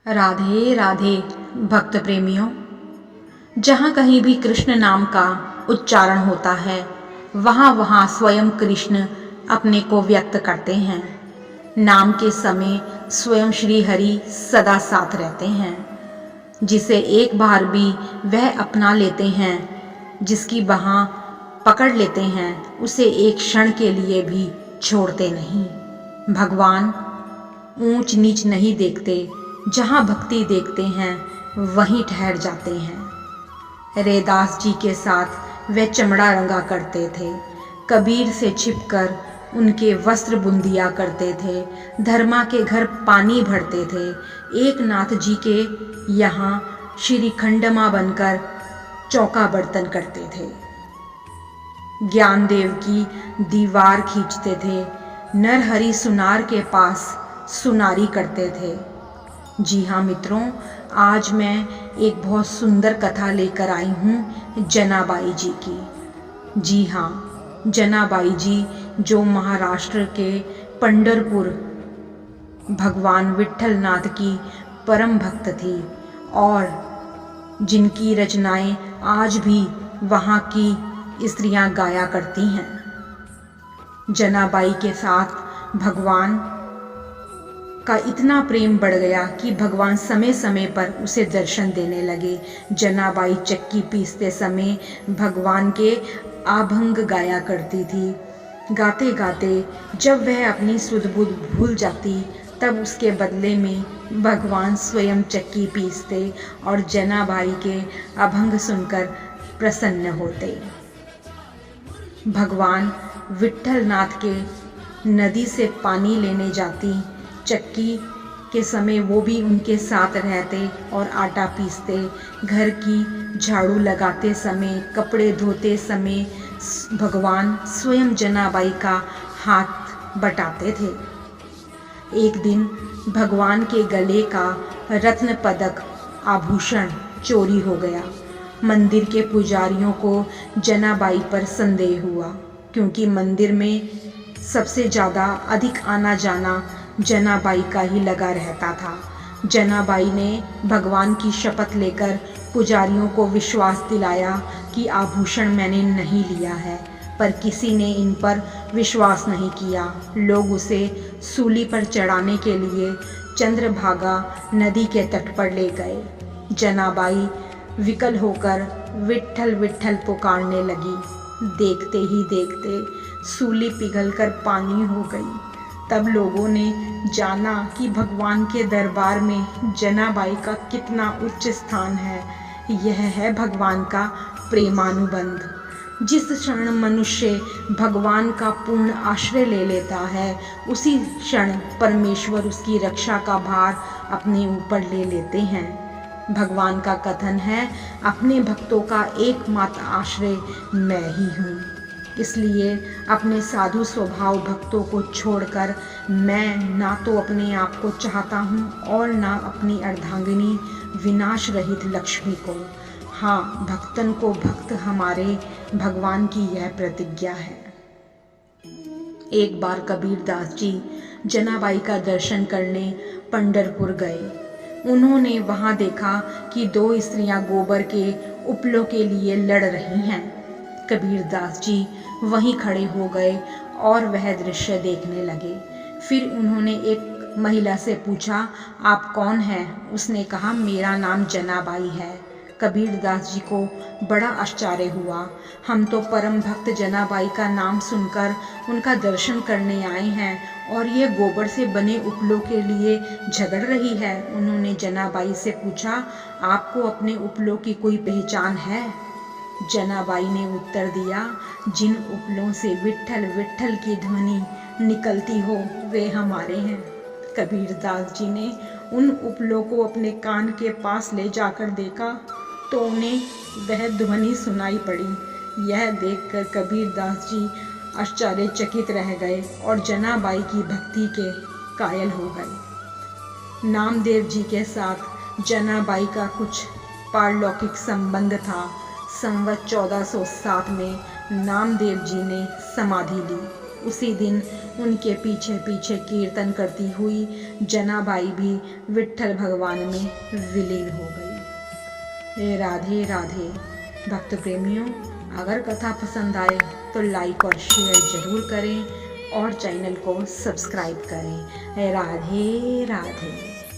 राधे राधे भक्त प्रेमियों। जहाँ कहीं भी कृष्ण नाम का उच्चारण होता है वहाँ वहाँ स्वयं कृष्ण अपने को व्यक्त करते हैं। नाम के समय स्वयं श्री हरि सदा साथ रहते हैं। जिसे एक बार भी वह अपना लेते हैं, जिसकी बाँह पकड़ लेते हैं, उसे एक क्षण के लिए भी छोड़ते नहीं। भगवान ऊंच नीच नहीं देखते, जहाँ भक्ति देखते हैं वहीं ठहर जाते हैं। रैदास जी के साथ वे चमड़ा रंगा करते थे, कबीर से छिपकर उनके वस्त्र बुन दिया करते थे, धर्मा के घर पानी भरते थे, एक नाथ जी के यहाँ श्रीखंडमा बनकर चौका बर्तन करते थे, ज्ञानदेव की दीवार खींचते थे, नरहरि सुनार के पास सुनारी करते थे। जी हाँ मित्रों, आज मैं एक बहुत सुंदर कथा लेकर आई हूँ जनाबाई जी की। जी हाँ, जनाबाई जी जो महाराष्ट्र के पंढरपुर भगवान विट्ठलनाथ की परम भक्त थी और जिनकी रचनाएं आज भी वहाँ की स्त्रियां गाया करती हैं। जनाबाई के साथ भगवान का इतना प्रेम बढ़ गया कि भगवान समय समय पर उसे दर्शन देने लगे। जनाबाई चक्की पीसते समय भगवान के अभंग गाया करती थी। गाते गाते जब वह अपनी सुध बुध भूल जाती तब उसके बदले में भगवान स्वयं चक्की पीसते और जनाबाई के अभंग सुनकर प्रसन्न होते। भगवान विट्ठलनाथ के नदी से पानी लेने जाती चक्की के समय वो भी उनके साथ रहते और आटा पीसते। घर की झाड़ू लगाते समय, कपड़े धोते समय भगवान स्वयं जनाबाई का हाथ बटाते थे। एक दिन भगवान के गले का रत्न पदक आभूषण चोरी हो गया। मंदिर के पुजारियों को जनाबाई पर संदेह हुआ, क्योंकि मंदिर में सबसे ज़्यादा अधिक आना जाना जनाबाई का ही लगा रहता था। जनाबाई ने भगवान की शपथ लेकर पुजारियों को विश्वास दिलाया कि आभूषण मैंने नहीं लिया है, पर किसी ने इन पर विश्वास नहीं किया। लोग उसे सूली पर चढ़ाने के लिए चंद्रभागा नदी के तट पर ले गए। जनाबाई विकल होकर विट्ठल विट्ठल पुकारने लगी। देखते ही देखते सूली पिघलकर पानी हो गई। तब लोगों ने जाना कि भगवान के दरबार में जनाबाई का कितना उच्च स्थान है। यह है भगवान का प्रेमानुबंध। जिस क्षण मनुष्य भगवान का पूर्ण आश्रय ले लेता है, उसी क्षण परमेश्वर उसकी रक्षा का भार अपने ऊपर ले लेते हैं। भगवान का कथन है, अपने भक्तों का एकमात्र आश्रय मैं ही हूँ। इसलिए अपने साधु स्वभाव भक्तों को छोड़कर मैं ना तो अपने आप को चाहता हूँ और ना अपनी अर्धांगिनी विनाश रहित लक्ष्मी को। हाँ, भक्तन को भक्त हमारे भगवान की यह प्रतिज्ञा है। एक बार कबीरदास जी जनाबाई का दर्शन करने पंढरपुर गए। उन्होंने वहाँ देखा कि दो स्त्रियाँ गोबर के उपलों के लिए लड़ रही हैं। कबीरदास जी वहीं खड़े हो गए और वह दृश्य देखने लगे। फिर उन्होंने एक महिला से पूछा, आप कौन हैं? उसने कहा, मेरा नाम जनाबाई है। कबीरदास जी को बड़ा आश्चर्य हुआ। हम तो परम भक्त जनाबाई का नाम सुनकर उनका दर्शन करने आए हैं और ये गोबर से बने उपलों के लिए झगड़ रही है। उन्होंने जनाबाई से पूछा, आपको अपने उपलों की कोई पहचान है? जनाबाई ने उत्तर दिया, जिन उपलों से विट्ठल विट्ठल की ध्वनि निकलती हो वे हमारे हैं। कबीरदास जी ने उन उपलों को अपने कान के पास ले जाकर देखा तो उन्हें वह ध्वनि सुनाई पड़ी। यह देखकर कबीरदास जी आश्चर्यचकित रह गए और जनाबाई की भक्ति के कायल हो गए। नामदेव जी के साथ जनाबाई का कुछ पारलौकिक संबंध था। संवत 1407 में नामदेव जी ने समाधि ली। उसी दिन उनके पीछे पीछे कीर्तन करती हुई जनाबाई भी विट्ठल भगवान में विलीन हो गई। राधे राधे। भक्त प्रेमियों, अगर कथा पसंद आए तो लाइक और शेयर जरूर करें और चैनल को सब्सक्राइब करें। राधे राधे।